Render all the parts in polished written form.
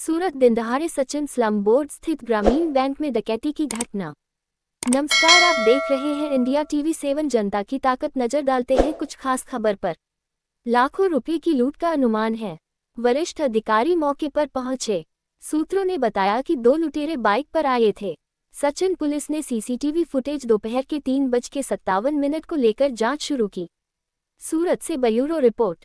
सूरत दिन दहाड़े Sachin slum board स्थित ग्रामीण बैंक में डकैती की घटना। नमस्कार, आप देख रहे हैं इंडिया टीवी 7 जनता की ताकत। नजर डालते हैं कुछ खास खबर पर। लाखों रुपए की लूट का अनुमान है। वरिष्ठ अधिकारी मौके पर पहुंचे। सूत्रों ने बताया कि दो लुटेरे बाइक पर आए थे। सचिन पुलिस ने सीसीटीवी फुटेज दोपहर के 3:57 को लेकर जांच शुरू की। सूरत से ब्यूरो रिपोर्ट।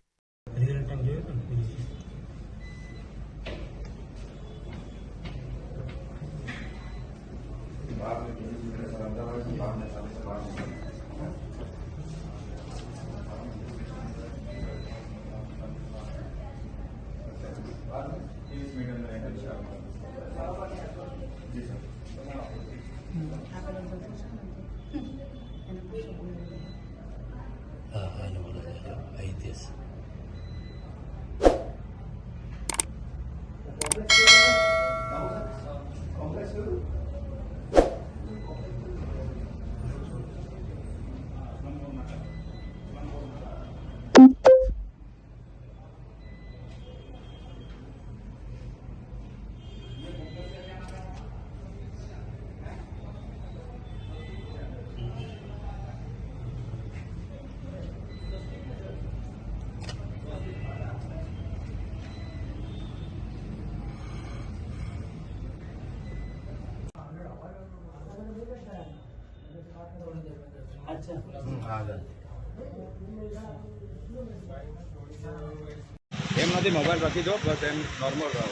એમ નથી, મોબાઈલ રાખી દો, બસ એમ નોર્મલ રહો.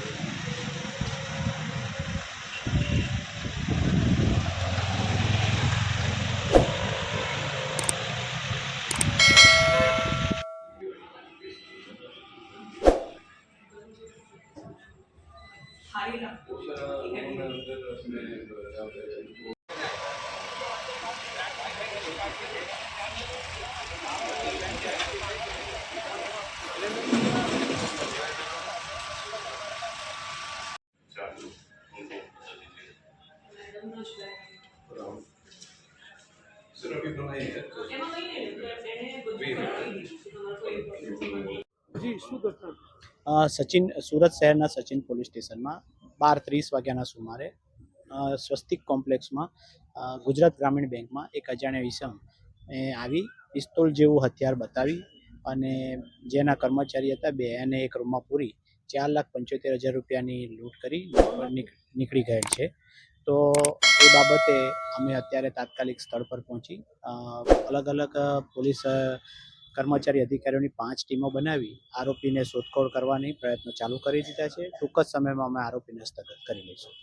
સચિન સુરત શહેરના સચિન પોલીસ સ્ટેશનમાં 12:30 વાગ્યાના સુમારે સ્વસ્તિક કોમ્પ્લેક્સમાં ગુજરાત ગ્રામીણ બેંકમાં એક અજાણ્યા ઈસમ આવી પિસ્તોલ જેવું હથિયાર બતાવી અને જેના કર્મચારી હતા બે અને એક રૂમમાં પૂરી 4,75,000 રૂપિયાની લૂંટ કરી નીકળી ગયેલ છે. તો એ બાબતે અમે અત્યારે તાત્કાલિક સ્થળ પર પહોંચી અલગ અલગ પોલીસ કર્મચારી અધિકારીઓની 5 ટીમો બનાવી આરોપીને શોધખોળ કરવાની પ્રયત્નો ચાલુ કરી દીધા છે. ટૂંક જ સમયમાં અમે આરોપીને હસ્તગત કરી લઈશું.